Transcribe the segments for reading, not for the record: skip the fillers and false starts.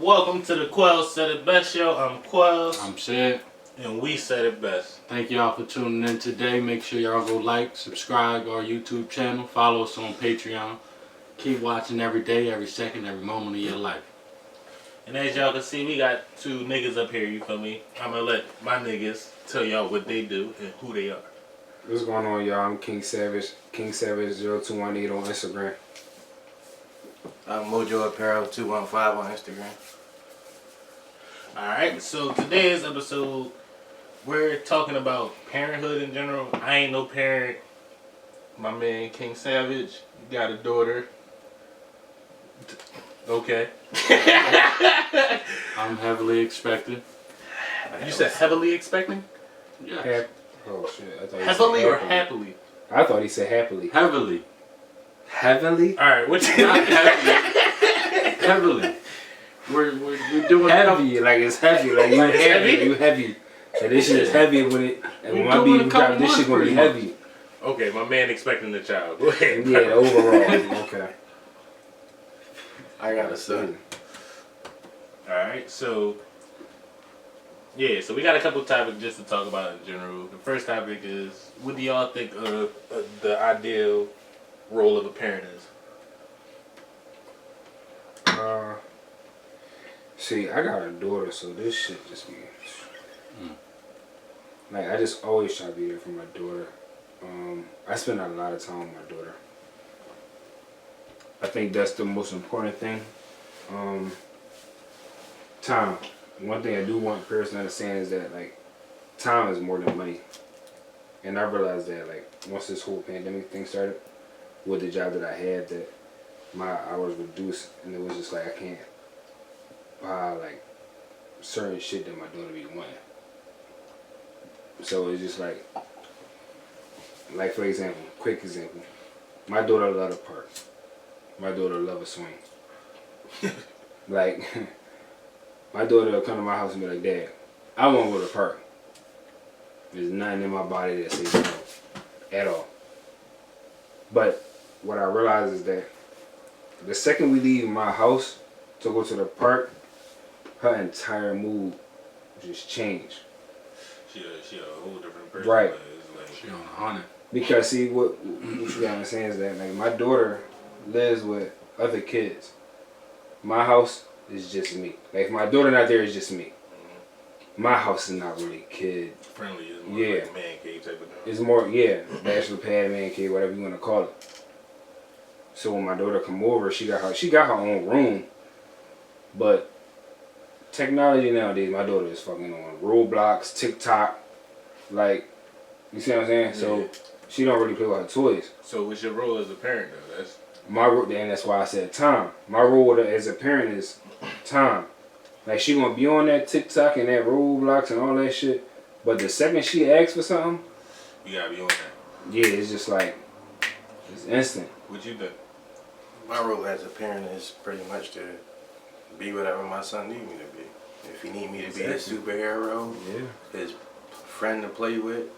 Welcome to the Quellz Said It Best show. I'm Quellz. I'm Sid. And we said it best. Thank y'all for tuning in today. Make sure y'all go like, subscribe our YouTube channel. Follow us on Patreon. Keep watching every day, every second, every moment of your life. And as y'all can see, we got two niggas up here, you feel me? I'm going to let my niggas tell y'all what they do and who they are. What's going on, y'all? I'm King Savage. King Savage 0218 on Instagram. I'm Mojo Apparel 215 on Instagram. Alright, so today's episode, we're talking about parenthood in general. I ain't no parent. My man King Savage got a daughter. Okay. I'm heavily expecting. You said heavily expecting? Yeah. Oh shit! I thought Heavily he said or happily? I thought he said happily. Heavily. Heavily? Alright, what you Not heavily. Heavily. We're doing heavy, like it's heavy, like you Like it's heavy, heavy? you heavy. And this shit is heavy when it. And We when my doing beat a drop, couple this shit gonna be months heavy. Okay, my man expecting the child. Go ahead. Yeah, overall. Okay. I got a son. Alright, so yeah, so we got a couple topics just to talk about in general. The first topic is, what do y'all think the ideal role of a parent is? See, I got a daughter, so this shit just be. Like, I just always try to be there for my daughter. I spend a lot of time with my daughter. I think that's the most important thing. Time. One thing I do want parents to understand is that, like, time is more than money. And I realized that, like, once this whole pandemic thing started, with the job that I had, that my hours reduced, and it was just like, I can't buy, like, certain shit that my daughter be wanting. So it's just like for example, quick example, my daughter love the park. My daughter love a swing. Like, my daughter will come to my house and be like, Dad, I want to go to the park. There's nothing in my body that says no at all. But what I realize is that the second we leave my house to go to the park, her entire mood just changed. She a whole different person. Right. Like, She on 100. Because see, what you gotta understand is that, like, my daughter lives with other kids. My house is just me. Like, if my daughter not there, it's just me. My house is not really kid friendly, is more Yeah. like man cave type of thing. It's more, yeah, bachelor pad, man cave, whatever you wanna call it. So when my daughter come over, she got her own room. But technology nowadays, my daughter is fucking on Roblox, TikTok, like, you see what I'm saying? Yeah. So she don't really play with her toys. So what's your role as a parent though? That's My role, and that's why I said time. My role as a parent is time. Like, she gonna be on that TikTok and that Roblox and all that shit, but the second she asks for something, you gotta be on that. yeah, it's just like, it's instant. What you think? My role as a parent is pretty much to be whatever my son needs me to be. If he need me to be a superhero, Yeah. his friend to play with,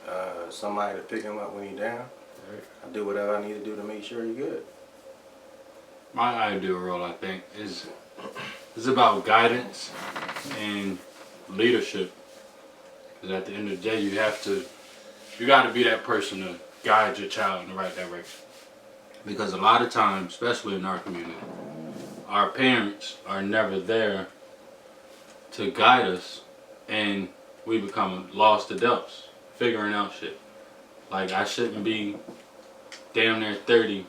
somebody to pick him up when he's down, I do whatever I need to do to make sure he's good. My ideal role, I think, is about guidance and leadership. Because at the end of the day, you got to be that person to guide your child in the right direction. Because a lot of times, especially in our community, our parents are never there to guide us, and we become lost adults figuring out shit. Like, I shouldn't be damn near 30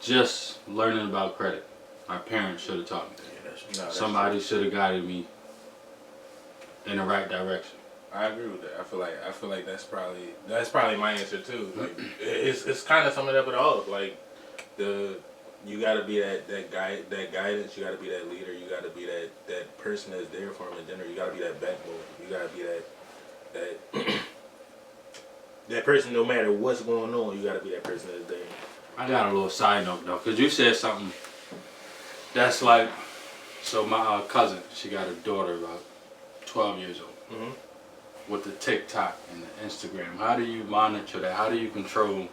just learning about credit. My parents should have taught me that. No, that's Somebody true. should have guided me in the right direction. I agree with that. I feel like that's probably my answer too. Like, it's kind of summing up it all. Like, you gotta be that guidance. You gotta be that leader. You gotta be that person that's there for him in general. You gotta be that backbone. You gotta be that that person. No matter what's going on, you gotta be that person that's there. I got a little side note though, because you said something that's like, so my cousin, she got a daughter about 12 years old. Mm-hmm. With the TikTok and the Instagram, how do you monitor that? How do you control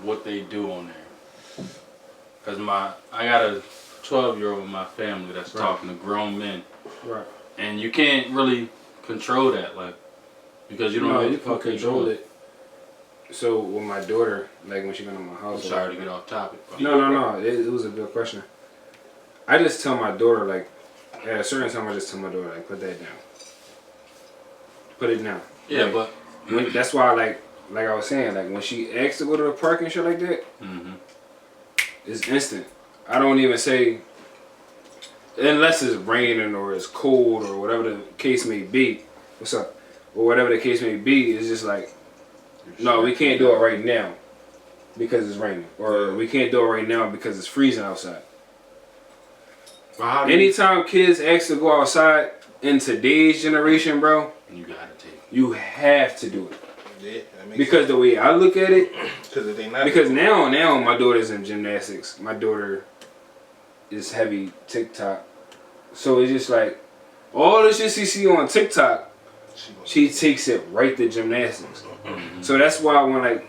what they do on there? Because I got a 12-year-old in my family that's talking to grown men. Right. And you can't really control that, like, because you don't know what you the can fuck you're control doing. it. So with my daughter, like when she went to my I'm house. sorry to get off topic. Bro. No. It was a good question. I just tell my daughter, like, at a certain time, I just tell my daughter, like, put that down. Put it down. Yeah, like, but that's why, like I was saying, like when she asks to go to the park and shit like that, it's instant. I don't even say, unless it's raining or it's cold or whatever the case may be. What's up? Or whatever the case may be, it's just like, no, we can't do it right now because it's raining, or we can't do it right now because it's freezing outside. Anytime kids ask to go outside in today's generation, bro, you gotta take it. You have to do it. Yeah, that makes because sense. the way I look at it, If they not because now my daughter's in gymnastics. My daughter is heavy TikTok, so it's just like all the shit she see on TikTok, she takes it right to gymnastics. So that's why when, like,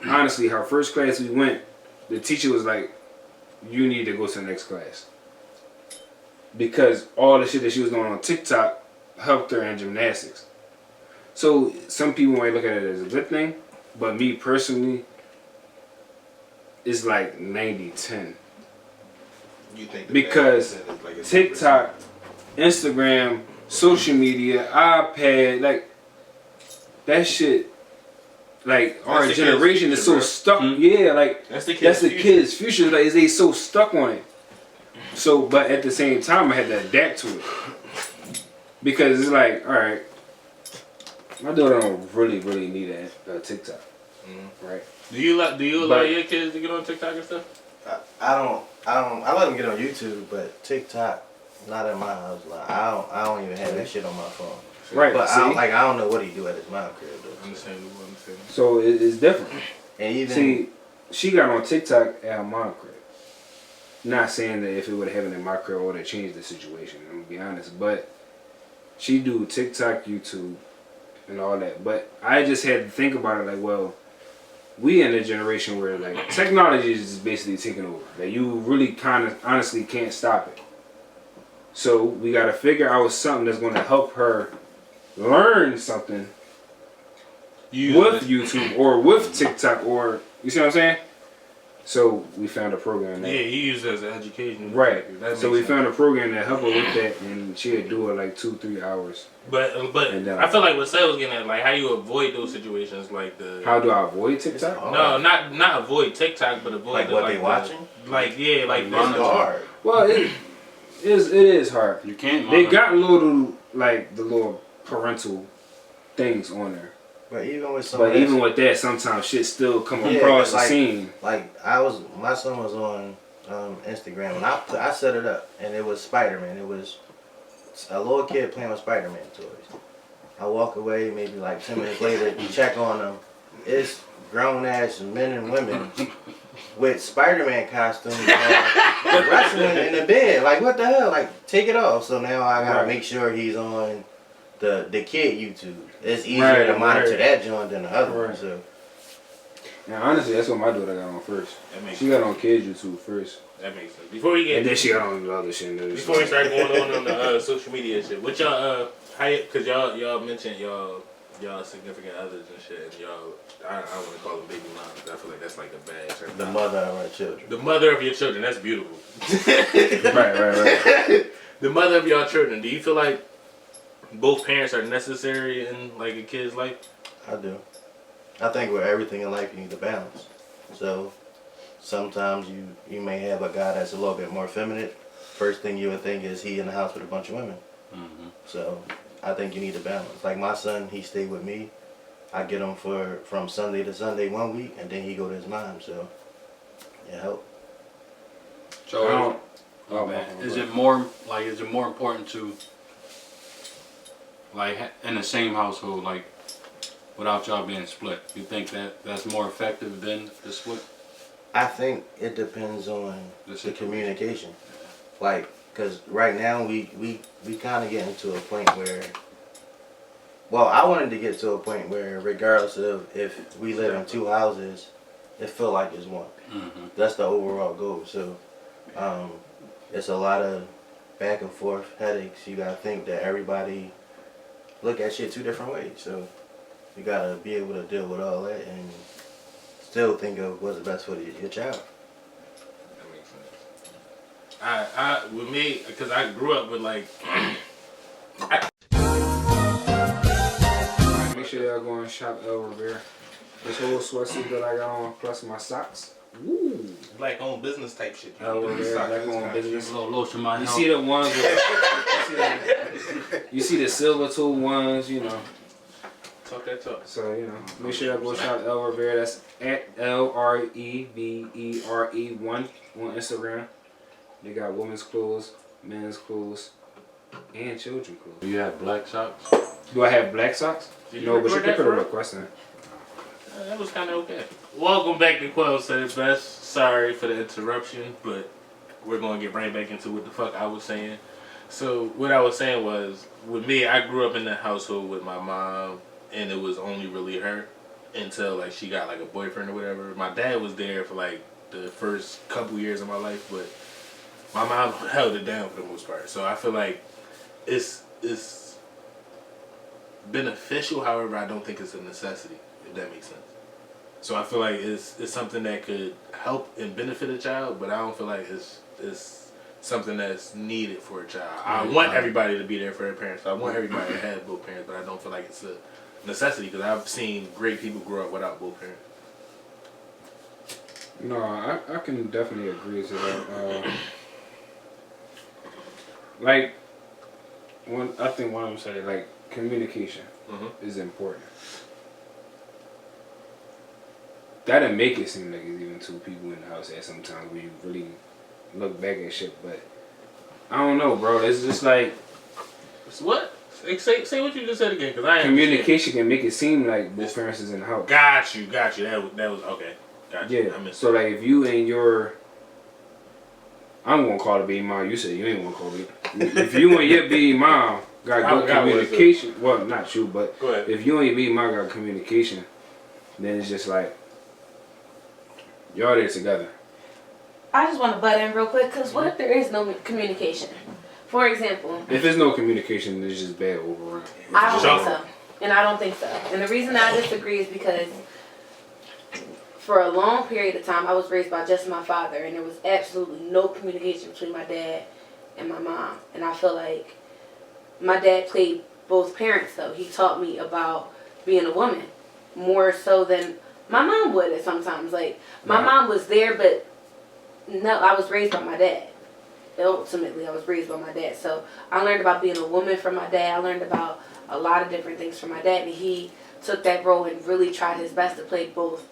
honestly, her first class we went, the teacher was like, "You need to go to the next class," because all the shit that she was doing on TikTok helped her in gymnastics. So some people might look at it as a good thing, but me personally, it's like 90-10. You think Because like TikTok, Instagram, social media, iPad, like that shit, like our generation is so stuck. Yeah, like that's the kids' future. Like they so stuck on it. So, but at the same time, I had to adapt to it because it's like, all right, my daughter don't really need a TikTok, right? Do you allow your kids to get on TikTok and stuff? I let them get on YouTube, but TikTok, not in my house. Like I don't even have that shit on my phone. Right. But I don't know what he do at his mom crib though. Understandable. So it's different. And even see, she got on TikTok at her mom crib. Not saying that if it would have happened in my crib, it would have changed the situation. I'm gonna be honest, but she do TikTok, YouTube, and all that. But I just had to think about it like, well, we in a generation where like technology is basically taking over. Like you really kind of honestly can't stop it. So we got to figure out something that's going to help her learn something with YouTube or with TikTok, or you see what I'm saying? So we found a program that, you use it as an education. right. So we sense. found a program that helped her with that, and she'd do it like 2-3 hours. But I feel like what Seth was getting at, like how you avoid those situations, like the how do I avoid TikTok? No, not avoid TikTok, but avoid like what they watching. Like It's hard. Well, it is hard. You can't. They got little like the little parental things on there. But even with even with that, sometimes shit still come across the scene. Like my son was on Instagram and I set it up and it was Spider-Man. It was a little kid playing with Spider-Man toys. I walk away maybe like 10 minutes later, check on them. It's grown ass men and women with Spider-Man costumes wrestling in the bed. Like what the hell? Like take it off. So now I gotta make sure he's on the kid YouTube. It's easier to monitor that joint than the other one. So. Now honestly, that's what my daughter got on first. She got on kids YouTube first. That makes sense. Before we get and then she got on the other shit. Before we start going on the social media shit, what y'all cause y'all mentioned y'all significant others and shit, and y'all I don't want to call them baby moms. I feel like that's like a bad term. The mother of our children. The mother of your children. That's beautiful. right. The mother of your children. Do you feel like both parents are necessary in like a kid's life? I do. I think with everything in life you need to balance. So sometimes you may have a guy that's a little bit more feminine. First thing you would think is he in the house with a bunch of women. So I think you need to balance. Like my son, he stayed with me. I get him from Sunday to Sunday 1 week, and then he go to his mom. So it help. So is it more important to like in the same household, like without y'all being split? You think that's more effective than the split? I think it depends on the communication. Like, cause right now we kind of getting to a point where, well, I wanted to get to a point where regardless of if we live in two houses, it feel like it's one. That's the overall goal. So, it's a lot of back and forth headaches. You gotta think that everybody look at shit 2 different ways. So you gotta be able to deal with all that and still think of what's best for your child. That makes sense. I with me, because I grew up with like. Make sure y'all go and shop El Rivera. This whole sweatsuit that I got on, plus my socks. Woo! Black owned business type shit. El Rivera, black owned business. A little lotion my You help. see the ones with, you see the silver toe ones, you know. Talk that talk. So, you know, make sure y'all go shop El Rivera. That's at LREVERE1 on Instagram. They got women's clothes, men's clothes, and children's clothes. You have black socks? Do I have black socks? Did you No, but you record can that put a for us? request in. That was kind of okay. Welcome back to Quellz Said It Best. Sorry for the interruption, but we're going to get right back into what the fuck I was saying. So what I was saying was, with me, I grew up in the household with my mom, and it was only really her until like she got like a boyfriend or whatever. My dad was there for like the first couple years of my life, but my mom held it down for the most part. So I feel like it's beneficial. However, I don't think it's a necessity, if that makes sense. So I feel like it's something that could help and benefit a child, but I don't feel like it's something that's needed for a child. I want everybody to be there for their parents. I want everybody to have both parents, but I don't feel like it's a necessity because I've seen great people grow up without both parents. No, I can definitely agree to that. Like, I think one of them said, like, communication is important. That'll make it seem like it's even 2 people in the house at sometimes when you really look back at shit, but I don't know, bro. It's just like... What? Say what you just said again, because I ain't communication can make it seem like both parents is in the house. Got you. That was okay. Got you. Yeah. So like if you and your, I'm gonna call it baby mom. You said you ain't gonna call it. If you and your baby mom got good communication, well not you, but Go ahead. if you and your baby mom got communication, then it's just like y'all there together. I just want to butt in real quick, because what if there is no communication? For example, If there's no communication, it's just bad overall. I don't think so. And I don't think so. And the reason I disagree is because for a long period of time, I was raised by just my father, and there was absolutely no communication between my dad and my mom. And I feel like my dad played both parents, though. He taught me about being a woman more so than my mom would at sometimes. Like, my mom was there, but no, I was raised by my dad. Ultimately, I was raised by my dad. So I learned about being a woman from my dad. I learned about a lot of different things from my dad. And he took that role and really tried his best to play both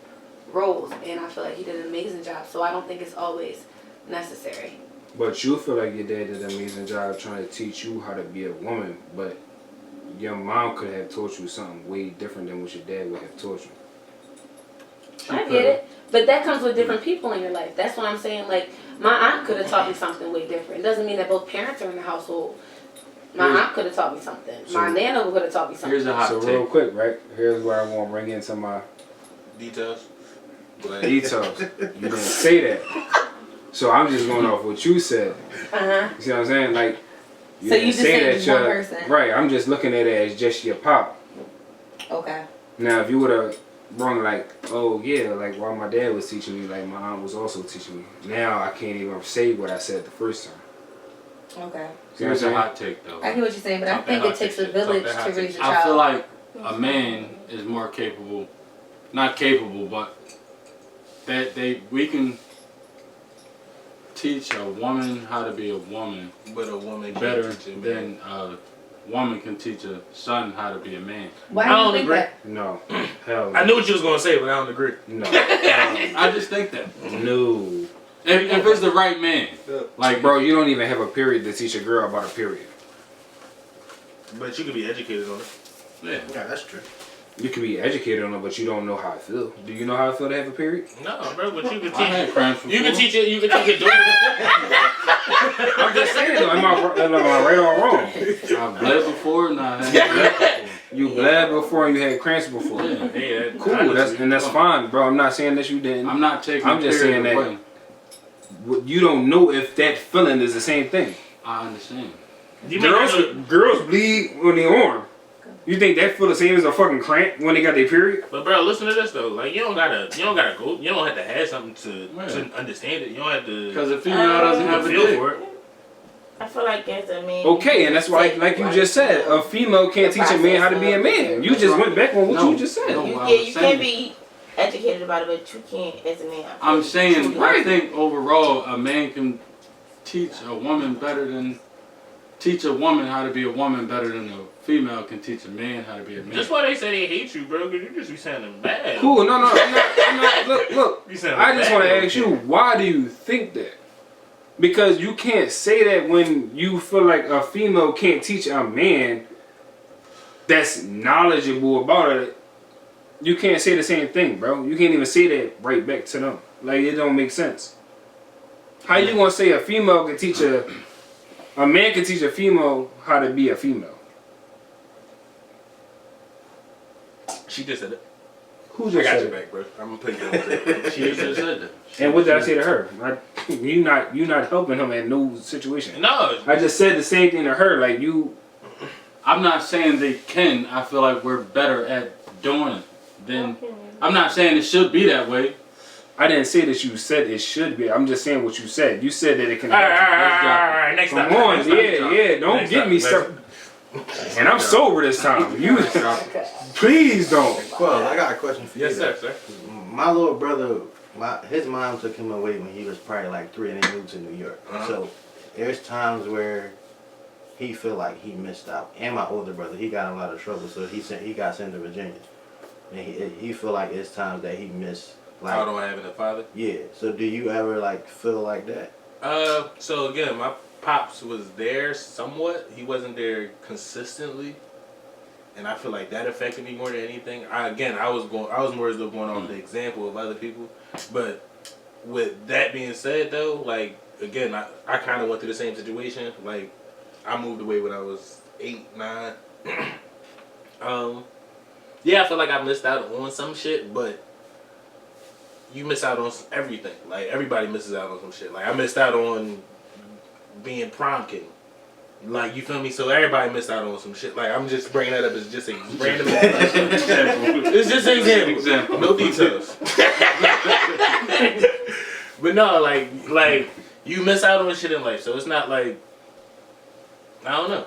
roles. And I feel like he did an amazing job. So I don't think it's always necessary. But you feel like your dad did an amazing job trying to teach you how to be a woman, but your mom could have taught you something way different than what your dad would have taught you. I get it. But that comes with different people in your life. That's what I'm saying. Like, my aunt could have taught me something way different. It doesn't mean that both parents are in the household. My aunt could have taught me something. My nana could have taught me something. Here's a hot So take. real quick, right? Here's where I want to bring into my Details. details. You didn't say that. So I'm just going off what you said. Uh-huh. You see what I'm saying? Like, you So didn't you just say said that just your- one person. Right, I'm just looking at it as just your pop. Okay. Now, if you would have brung like, oh yeah, like while my dad was teaching me, like my aunt was also teaching me. Now I can't even say what I said the first time. Okay. See what I'm Here's a saying? hot take though. I get what you're saying, but I Talk think that it hot takes shit. a Talk village that hot to raise shit. a child. I feel like a man is more capable, not capable, but that we can teach a woman how to be a woman But a woman can't better teach a man. than a woman can teach a son how to be a man. Why I do you don't think agree. that? No, hell no. I knew what you was gonna say, but I don't agree. No, I just think that no. if it's the right man, like Bro, you don't even have a period to teach a girl about a period. But you can be educated on it. yeah. Yeah, that's true. You can be educated on it, but you don't know how it feels. Do you know how it feels to have a period? No, bro, but you can I had teach. cramps before. You can teach it. You can teach it. I'm just saying though, am I right or wrong? I bled before and I had bled before. You bled before and you had cramps before. Yeah. Hey, Cool, that's fine, bro. I'm not saying that you didn't. I'm not taking I'm just period saying that- away. you don't know if that feeling is the same thing. I understand. Girls bleed on their arm. You think that feel the same as a fucking cramp when they got their period? But bro, listen to this though. Like you don't gotta go. You don't have to have something to understand it. You don't have to. Because a female doesn't have a feel dick. for it. I feel like as a man. Okay, and that's why, like you just said, a female can't teach a man how to be a man. You just went back on what you just said. No. You can't be educated about it, but you can't as a man. I'm saying, Right. I think overall, a man can teach a woman how to be a woman better than a female can teach a man how to be a man. That's why they say they hate you, bro. Cause you just be sounding bad. Cool, no, I'm not. Look. You sound I just bad, want to little ask kid. you, why do you think that? Because you can't say that when you feel like a female can't teach a man that's knowledgeable about it. You can't say the same thing, bro. You can't even say that right back to them. Like, it don't make sense. How you gonna say a female can teach a man can teach a female how to be a female? She just said it. Who I just got said you it? back, bro. I'm gonna put you on the She just said that. And what did I say to her? You not helping him in no situation. No. I just said the same thing to her. Like, you. I'm not saying they can. I feel like we're better at doing it than. I'm not saying it should be that way. I didn't say that you said it should be. I'm just saying what you said. You said that it can. All right. Next Come time. on, Next time. yeah. Don't Next get time. me Next stuck. And I'm sober this time. You, please don't. Well, I got a question for Yes, you. sir, though. sir. My little brother, his mom took him away when he was probably like 3 and they moved to New York. Uh-huh. So there's times where he feel like he missed out. And my older brother, he got in a lot of trouble, so he got sent to Virginia. And he feel like it's times that he missed. Like, Out on having a father. yeah. So do you ever like feel like that? So again, my pops was there somewhat. He wasn't there consistently, and I feel like that affected me more than anything. I was more so going off the example of other people. But with that being said, though, like again, I kind of went through the same situation. Like I moved away when I was 8, 9. Yeah, I feel like I missed out on some shit, but you miss out on everything. Like everybody misses out on some shit. Like I missed out on being prom king. Like you feel me? So everybody missed out on some shit. Like I'm just bringing that up as just a random example. It's just an example. No details. But no, like you miss out on shit in life. So it's not like I don't know.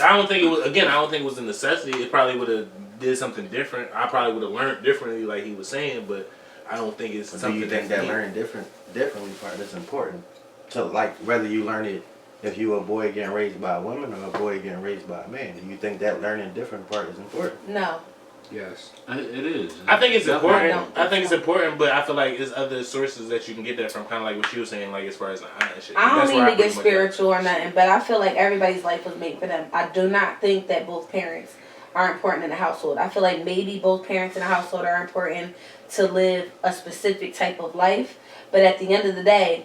I don't think it was. Again, I don't think it was a necessity. It probably would have did something different. I probably would have learned differently, like he was saying. But I don't think it's But do something. you think that learning differently part is important? So like whether you learn it if you a boy getting raised by a woman or a boy getting raised by a man, do you think that learning different part is important? No. Yes. It is. I think it's important. don't. I think it's important, but I feel like there's other sources that you can get that from, kind of like what you were saying, like as far as the eye and shit. I don't That's mean where to get pretty much spiritual or nothing, but I feel like everybody's life was made for them. I do not think that both parents are important in the household. I feel like maybe both parents in the household are important to live a specific type of life, but at the end of the day,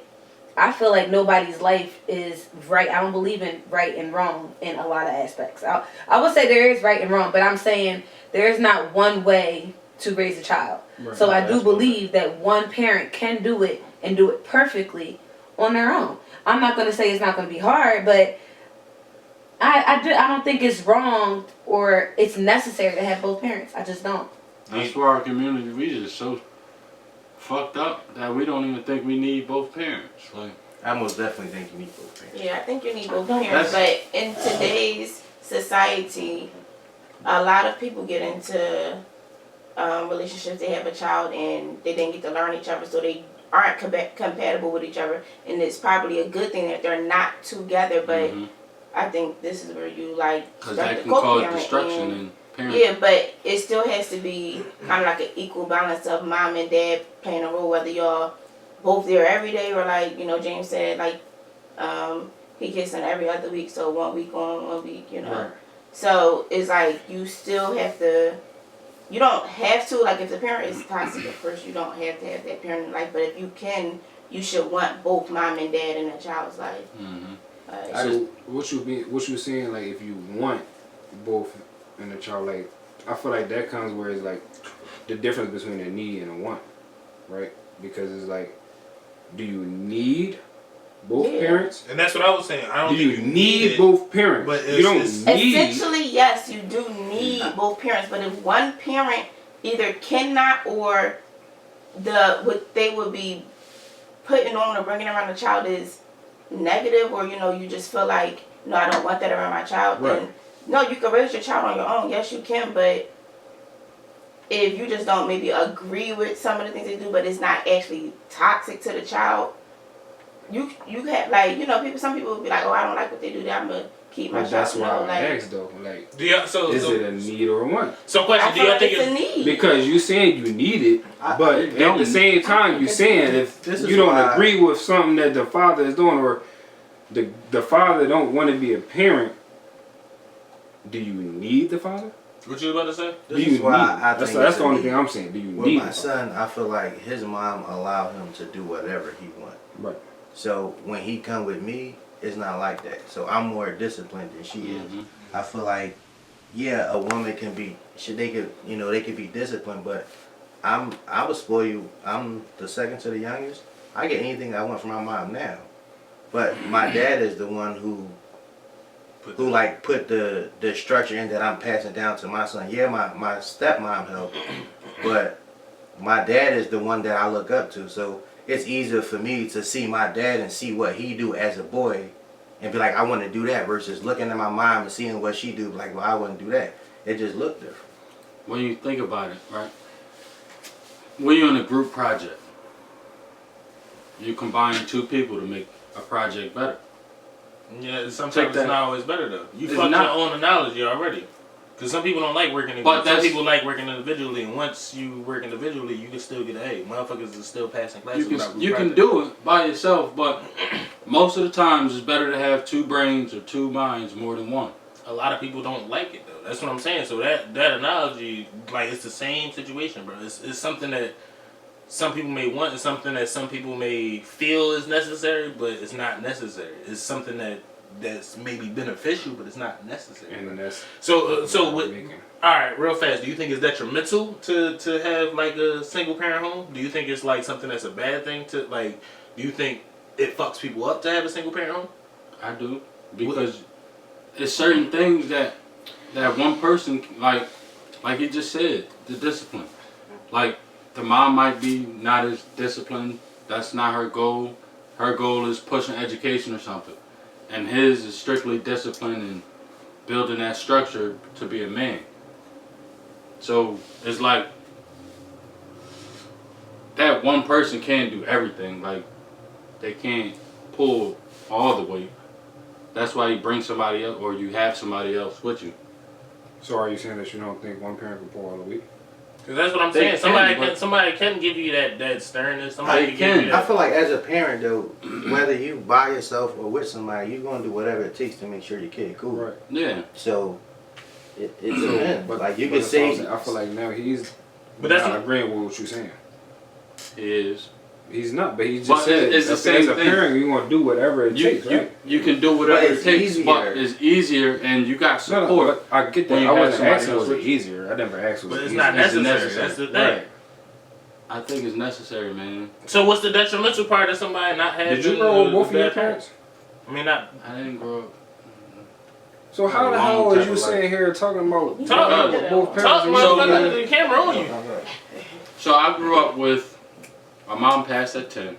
I feel like nobody's life is right. I don't believe in right and wrong in a lot of aspects. I would say there is right and wrong, but I'm saying there is not one way to raise a child. Right. So I do believe that one parent can do it and do it perfectly on their own. I'm not going to say it's not going to be hard, but I don't think it's wrong or it's necessary to have both parents. I just don't. That's why our community, we just so fucked up that we don't even think we need both parents. Like, I most definitely think you need both parents. Yeah, I think you need both parents, but in today's society, a lot of people get into relationships. They have a child and they didn't get to learn each other, so they aren't compatible with each other. And it's probably a good thing that they're not together. But I think this is where you like because start that to can cause co-parent destruction and- in parents. Yeah, but it still has to be kind of like an equal balance of mom and dad playing a role, whether y'all both there every day or like, you know, James said, like, he kissing every other week, so 1 week on, 1 week, you know. Right. So it's like you still have to, you don't have to, like if the parent is toxic at first, you don't have to have that parent in life, but if you can, you should want both mom and dad in a child's life. It's just- What you saying, like, if you want both in a child, like, I feel like that comes where it's like the difference between a need and a want, right? Because it's like Do you need both Yeah. parents? And that's what I was saying. I don't Do think you need it, both parents? but You don't it's- need. Essentially, yes, you do need both parents, but if one parent either cannot or what they would be putting on or bringing around the child is negative, or you just feel like, no, I don't want that around my child, Right. then no, you can raise your child on your own. Yes, you can, but if you just don't maybe agree with some of the things they do, but it's not actually toxic to the child, you have like some people will be like, oh, I don't like what they do, I'm gonna keep my But child. that's why No, I like, asked though. Like, Do y'all, is it a need or a want? so I question? Do feel y'all like think it's a need. Because you saying you need it, but at the same time you saying if This is you don't why- agree with something that the father is doing, or the father don't want to be a parent, do you need the father? What you about to say? Do This you is why need? I That's think that's it's the a only need. thing I'm saying. Do you With need my the father? son, I feel like his mom allowed him to do whatever he want. Right. So when he come with me, it's not like that. So I'm more disciplined than she is. I feel like, yeah, a woman can be, they could be disciplined, but I would spoil you. I'm the second to the youngest. I get anything I want from my mom now, but my dad is the one who like put the structure in that I'm passing down to my son. Yeah, my stepmom helped, but my dad is the one that I look up to. So it's easier for me to see my dad and see what he do as a boy and be like, I want to do that, versus looking at my mom and seeing what she do, like, well, I wouldn't do that. It just looked different. When you think about it, right? When you're in a group project, you combine two people to make a project better. Yeah, sometimes Take it's that. not always better though. You It's fucked not. your own analogy already. Because some people don't like working together. But Some that's- people like working individually, and once you work individually, you can still get an A. Motherfuckers are still passing classes. You can do it by yourself, but most of the times it's better to have two brains or two minds more than one. A lot of people don't like it though. That's what I'm saying. So that analogy, like, it's the same situation, bro. It's something that some people may want, and something that some people may feel is necessary, but it's not necessary. It's something that's maybe beneficial, but it's not necessary. And then that's So with, making. all right, real fast. Do you think it's detrimental to have like a single parent home? Do you think it's like something that's a bad thing to like? Do you think it fucks people up to have a single parent home? I do, because it's certain things that one person like he just said, the discipline. Like the mom might be not as disciplined. That's not her goal. Her goal is pushing education or something, and his is strictly discipline and building that structure to be a man. So it's like that one person can't do everything. Like they can't pull all the weight. That's why you bring somebody else, or you have somebody else with you. So are you saying that you don't think one parent can pull all the weight? Because that's what I'm They saying. can, Somebody can give you that sternness. Somebody They can can. give you I that. feel like as a parent though, whether you by yourself or with somebody, you're gonna do whatever it takes to make sure your kid cool. Right. Yeah. So it depends. But Like you but can that's what I'm say, saying. I feel like now he's But that's not what- agreeing with what you're saying. He is. He's not, but he just But said it's the as same a thing. parent, you want to do whatever it takes, right? You can do whatever But it it's takes, but easier. it's easier, and you got No, support. but I get when that. you I have wasn't somebody asking else was it with you. easier. I never asked was But it it's easier. not It's necessary. necessary. That's the thing. Right. I think it's necessary, man. So what's the detrimental part of somebody not having? Did you grow with both of a your bad parent? parents? I mean, not. I didn't grow up. So how the Long hell type is you of life. sitting here talking about Talk, both parents? talk, and motherfucker. you- The camera on you. So I grew up with my mom passed at 10.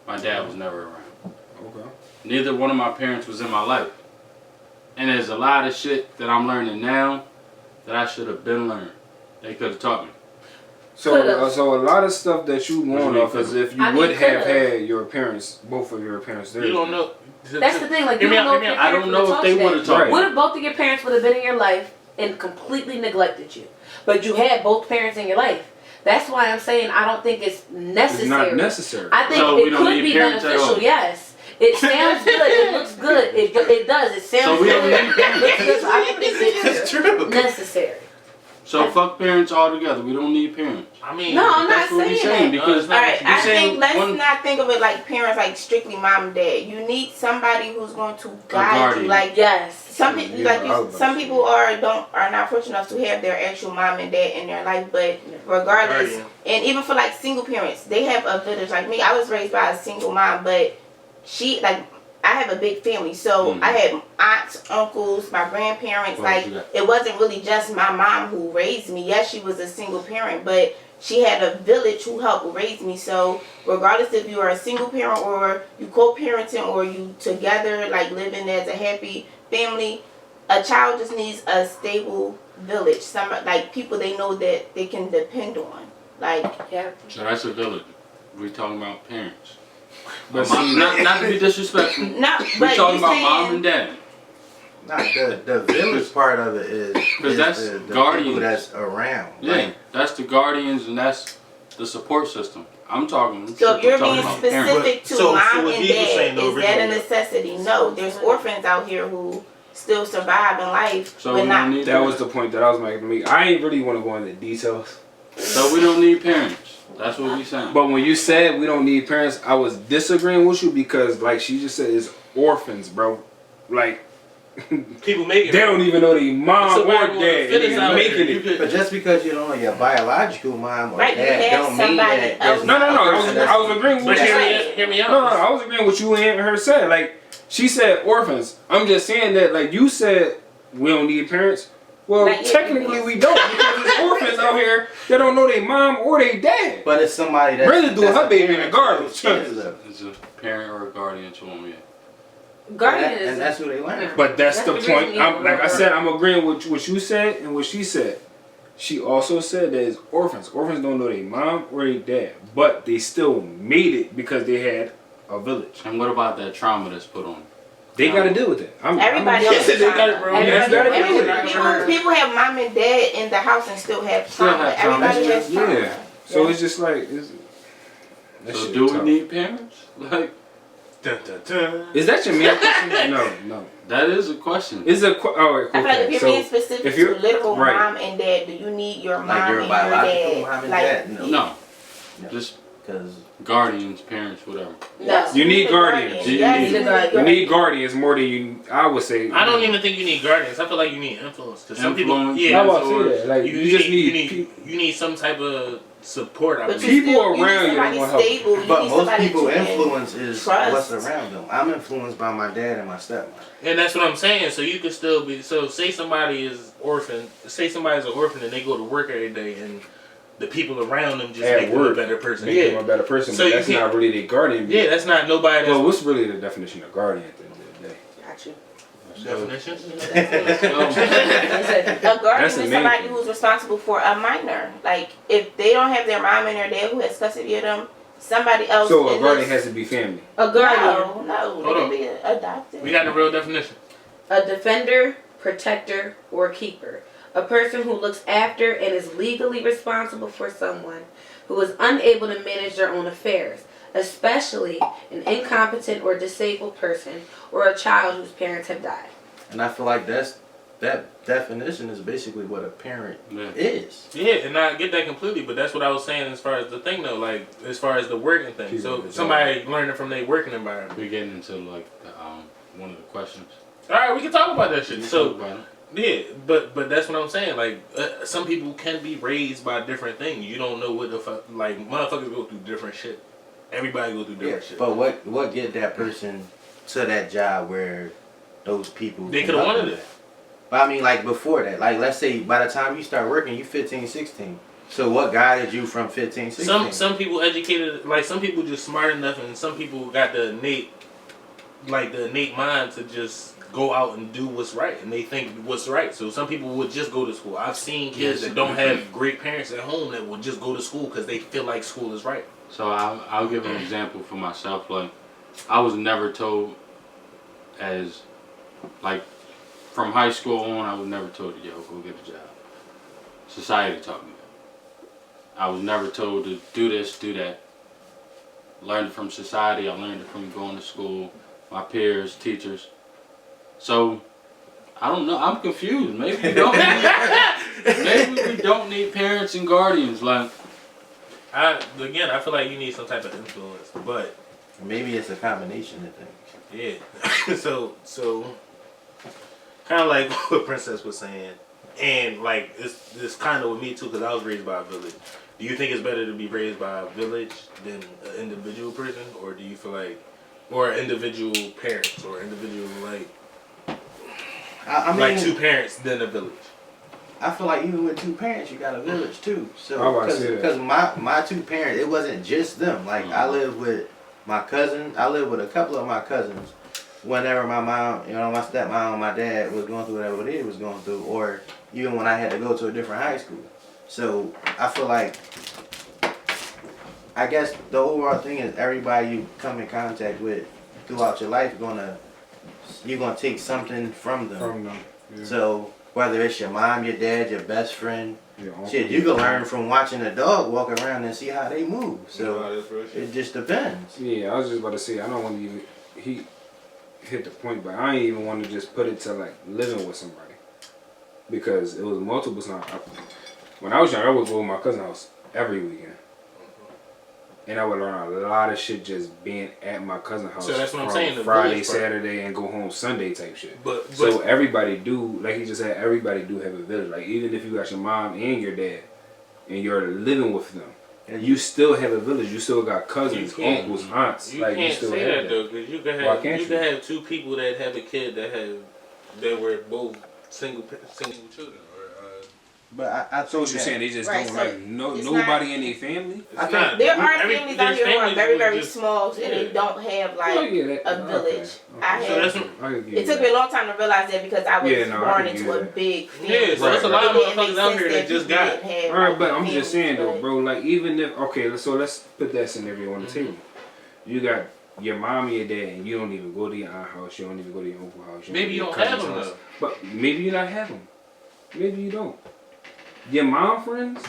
My dad was never around. Okay. Neither one of my parents was in my life. And there's a lot of shit that I'm learning now that I should have been learned. They could have taught me. So, so a lot of stuff that you What want you off mean, as if you I mean, would have could've. had your parents, both of your parents there. You don't know. That's the thing. Like Hear you me don't out, know if hear your me out. I parents don't know would've if they taught you would have that. taught Right. me. What if both of your parents would have been in your life and completely neglected you, but you had both parents in your life? That's why I'm saying I don't think it's necessary. It's not necessary. I think So we it don't could need be parents at beneficial. all. Yes, it sounds good. It looks good. It does. It sounds So we good. don't need It looks good. So I don't think it's it's true. necessary. So fuck parents altogether. We don't need parents. I mean, No, I'm not That's what he's saying saying that. because No, All right, you're I saying think let's one- not think of it like parents, like strictly mom and dad. You need somebody who's going to guide guardian. you. Like Yes. some people are not fortunate enough to have their actual mom and dad in their life, but regardless, and even for like single parents, they have a village. Like me, I was raised by a single mom, but she like I have a big family, so I had aunts, uncles, my grandparents. It wasn't really just my mom who raised me. Yes, she was a single parent, but she had a village who helped raise me. So regardless if you are a single parent or you co-parenting or you together like living as a happy family, a child just needs a stable village. Some like people they know that they can depend on. Like So that's a village. We talking about parents. But not to be disrespectful. No, We're but talking about saying, mom and dad. Not the village part of it is that's the guardians. people that's around. Yeah, Like, that's the guardians and that's the support system. I'm talking. So if you're talking being about specific to So mom what and he was saying, dad, though, is that a originally- necessity? No, there's orphans out here who still survive in life, So but we not. don't need that was the point that I was making to me. I ain't really want to go into details. So we don't need parents. That's what we saying. But when you said we don't need parents, I was disagreeing with you because, like she just said, it's orphans, bro. Like People make it. they don't even know their mom or Somebody wanna dad. fit And us they out making here. You it. could- but just because you don't know your biological mom or Right, you dad, have don't mean somebody that else. there's No, not a person I that's- was agreeing with But you. hear me out. No, I was agreeing with you and her said. Like she said orphans. I'm just saying that like you said we don't need parents. Well, Like, yeah, technically you we don't because there's orphans out here that don't know their mom or their dad. But it's somebody that's Brenda doing that's her a baby in parent the garbage. to those kids, though. It's a parent or a guardian to them, yeah. Guardian And is. that's who they learn. But that's That's the the point. reason I'm, you- like I said, I'm agreeing with what you said and what she said. She also said that it's orphans. Orphans don't know their mom or their dad, but they still made it because they had a village. And what about that trauma that's put on them? They got to deal with it. Everybody I'm, else They got it, bro. Yes, Everybody- gotta do it. people have mom and dad in the house and still have Still trauma. have trauma. Everybody has trauma. Yeah. So it's just like. That So shit do we tough. need parents? Like Dun, dun, dun. Is that your main question? No. that is a question. Is a oh, I feel like okay. if you're So being specific if to you're- literal right. mom and dad, do you need your mom Like your and your biological dad? mom and Like, dad? No. No. No. Just Because guardians, parents, whatever. Yes, You need a guardians. guardian. You Yes, need- you need you need guardians more than you. I would say. I don't even think you need guardians. I feel like you need influence. Cause some people, Influence. yeah, I was or about to say that. Like, you just need you need some type of support. I But believe. People you around you need don't somebody wanna help. stable. You but need most somebody people that you can influence is trust. what's around them. I'm influenced by my dad and my stepmom. And that's what I'm saying. So you could still be. So say somebody is orphan. Say somebody's an orphan and they go to work every day and the people around them just At make them a work, better person. make them a better person, So but you that's can't- not really their guardian. Yeah, that's not nobody. That's Well, what's really the definition of guardian at the end of the day? Got you. definitions. A guardian That's is amazing. somebody who's responsible for a minor. Like if they don't have their mom and their dad who has custody of them, somebody else. So a in guardian this- has to be family. A guardian. No, they Hold can on. be adopted. We got the real definition. A defender, protector, or keeper. A person who looks after and is legally responsible for someone who is unable to manage their own affairs, especially an incompetent or disabled person or a child whose parents have died. And I feel like that definition is basically what a parent Yeah. is. Yeah, and I get that completely, but that's what I was saying as far as the thing though, like as far as the working thing. People So with somebody learning from their working environment. We're getting into like the, one of the questions. All right, we can talk about that shit. Talk So about it. yeah, but that's what I'm saying. Like some people can be raised by different things. You don't know what the fuck. Like motherfuckers go through different shit. Everybody go through different shit. But what get that person to that job where those people They can coulda help wanted them? it. But I mean, like before that, like let's say by the time you start working, you 15, 16. So what guided you from 15, 16? Some people educated, like some people just smart enough, and some people got the innate mind to just go out and do what's right, and they think what's right. So some people would just go to school. I've seen kids that don't have great parents at home that will just go to school because they feel like school is right. So I'll give an example for myself. Like, I was never told as, like, from high school on, I was never told, yo, go get a job. Society taught me that. I was never told to do this, do that. Learned it from society. I learned it from going to school, my peers, teachers. So, I don't know. I'm confused. Maybe we don't need parents and guardians. Like, I feel like you need some type of influence, but Maybe it's a combination of things. yeah. so kind of like what Princess was saying, and like it's kind of with me too, because I was raised by a village. Do you think it's better to be raised by a village than an individual person, or do you feel like, or individual parents, or individual like, I mean, like two parents than a village? I feel like even with two parents, you got a village too. I So was about to say that. because my two parents, it wasn't just them. Like I lived with my cousin. I lived with a couple of my cousins. Whenever my mom, my stepmom, and my dad was going through whatever they was going through, or even when I had to go to a different high school. So I feel like, I guess the overall thing is everybody you come in contact with throughout your life, you're gonna take something from them. From them. Yeah. So whether it's your mom, your dad, your best friend, Your uncle, shit, you can learn from watching a dog walk around and see how they move. So it just depends. Yeah, I was just about to say, I don't want to even, he hit the point, but I ain't even want to just put it to like living with somebody. Because it was multiple times. When I was young, I would go to my cousin's house every weekend. And I would learn a lot of shit just being at my cousin's house. So that's what I'm from saying, the Friday, village part. Saturday, and go home Sunday type shit. But So everybody do, like he just said, everybody do have a village. Like even if you got your mom and your dad, and you're living with them, and you still have a village. You still got cousins, uncles, aunts. you like can't you still say have that though, because you can Why have can't you can have two people that have a kid that were both single children. But I So what you're saying, they just Right, don't so like it's nobody in their family? It's not. There are Every- families out there's here who are families very, who very just- small and they yeah. don't have like Oh, yeah, that, a village. I So had. that's what, I could give It you took me a that. long time to realize that because I was Yeah, no, I born can into give a that. big family. yeah, so it's a lot of It didn't make motherfuckers out sense here that just people got. didn't have, All right, like, but I'm just saying though, families, bro. Like even if so let's put that scenario on the table. You got your mom and your dad, and you don't even go to your aunt house. You don't even go to your uncle house. Maybe you go don't to your have cousin's them house. though. But maybe you not have them. Maybe you don't. Your mom friends,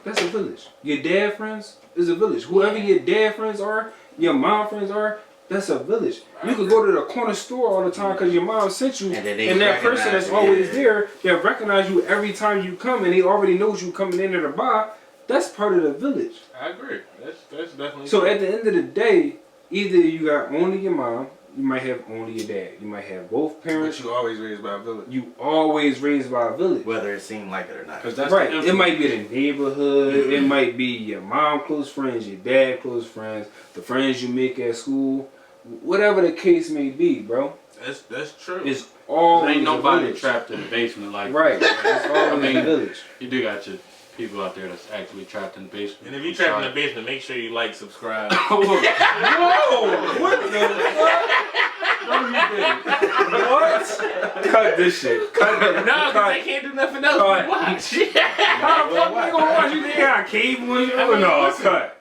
that's a village. Your dad friends is a village. Whoever your dad friends are, your mom friends are, that's a village. You could go to the corner store all the time because your mom sent you, And then they and that person recognize that's you, always yeah. there, that recognize you every time you come, and they already knows you coming in there to buy. That's part of the village. I agree. That's definitely. So true. at the end of the day, either you got only your mom, you might have only your dad. You might have both parents. But you always raised by a village. You always raised by a village. whether it seemed like it or not. Because that's Right. the It might be the neighborhood. It might be your mom close friends, your dad close friends, the friends you make at school. Whatever the case may be, bro. That's true. It's all There ain't nobody village. trapped in the basement like Right. It's all in the village. You do got your people out there that's actually trapped in the basement. And if you trapped in the basement, make sure you like, subscribe. Whoa! What the fuck? No, you didn't. What? Cut this shit. Cut it. No, because Cut. they can't do nothing else. Cut. but Watch. How the fuck we gonna watch you? They got cable and I mean, no, listen. cut.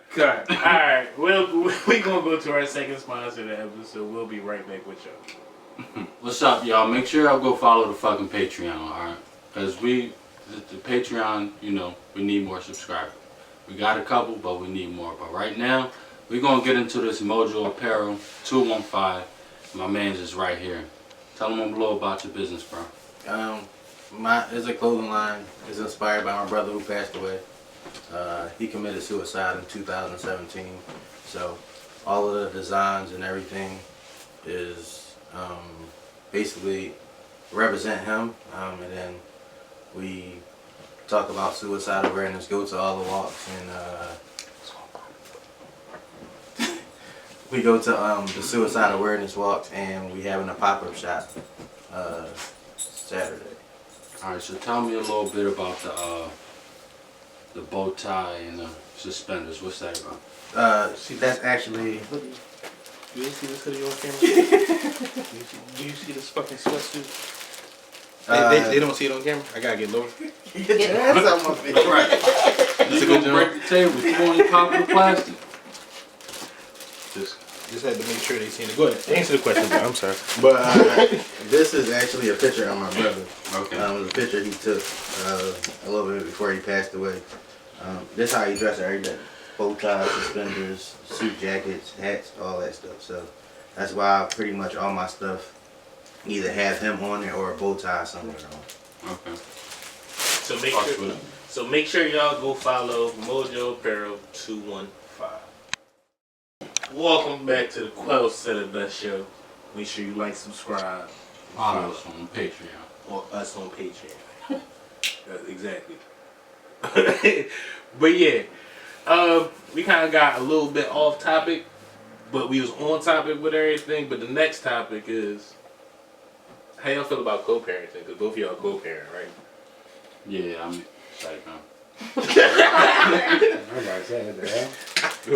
Alright, we gonna go to our second sponsor of the episode. We'll be right back with y'all. What's up, y'all? Make sure y'all go follow the fucking Patreon, alright? Because the Patreon, we need more subscribers. We got a couple, but we need more. But right now, we're going to get into this Mojo Apparel 215. My man's is right here. Tell them a little about your business, bro. It's a clothing line. It's inspired by my brother who passed away. He committed suicide in 2017. So all of the designs and everything is basically represent him. And then we talk about suicide awareness, go to all the walks, and we go to the suicide awareness walks, and we having a pop-up shop Saturday. Alright, so tell me a little bit about the bow tie and the suspenders. What's that about? See, that's actually. You see this hoodie on camera? Do you see this fucking sweatsuit? They don't see it on camera? I gotta get lower. That's on my face. Right. You gonna break the table. You only pop the plastic. Just had to make sure they seen it. Go ahead. Answer the question, bro. I'm sorry. But this is actually a picture of my brother. Okay. It was a picture he took a little bit before he passed away. This how he dressed every day. Bow ties, suspenders, suit jackets, hats, all that stuff. So that's why pretty much all my stuff either have him on it or a bow tie somewhere on. Okay. So make sure y'all go follow Mojo Apparel 215. Welcome back to the Quellz Set of Best Show. Make sure you like, subscribe, Follow us on Patreon. Or us on Patreon. Exactly. But yeah, we kind of got a little bit off topic, but we was on topic with everything. But the next topic is how y'all feel about co-parenting? Because both of y'all co-parent, right? Yeah, I'm like, I was about to say, what the hell? Go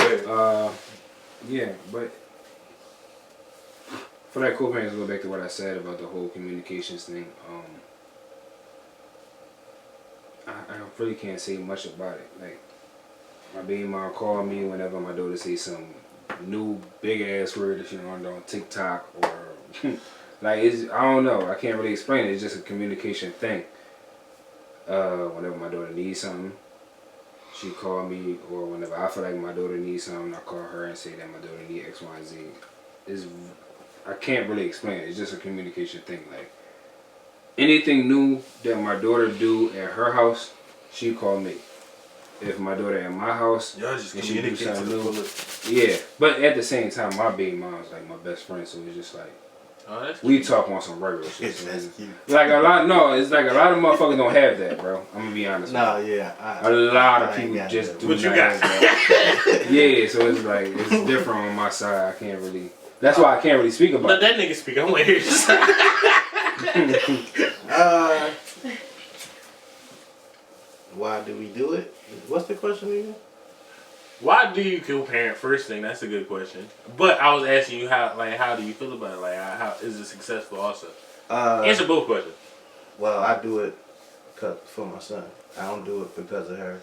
ahead. Yeah, but for that co-parents, to go back to what I said about the whole communications thing. I really can't say much about it. Like, my baby mom called me whenever my daughter say some new big ass word that she learned on TikTok or like I don't know. I can't really explain it. It's just a communication thing. Whenever my daughter needs something, she call me, or whenever I feel like my daughter needs something, I call her and say that my daughter need X, Y, Z. I can't really explain it. It's just a communication thing. Like, anything new that my daughter do at her house, she call me. If my daughter at my house, Y'all just and she do communicate to something the new, fullest. yeah. But at the same time, my baby mom's like my best friend, so it's just like Oh, that's we talk on some regular shit. So That's it's cute. like a lot. No, it's like a lot of motherfuckers don't have that, bro. I'm gonna be honest. No, with you. yeah. A lot of I ain't people got just that. do What you not got? have that. Yeah, so it's like it's different on my side. I can't really. That's why I can't really speak about Let it. that nigga speak. I'm waiting. Why do we do it? What's the question again? Why do you co-parent? First thing, that's a good question. But I was asking you how do you feel about it? Like, how is it successful? Also, answer both questions. Well, I do it for my son. I don't do it because of her.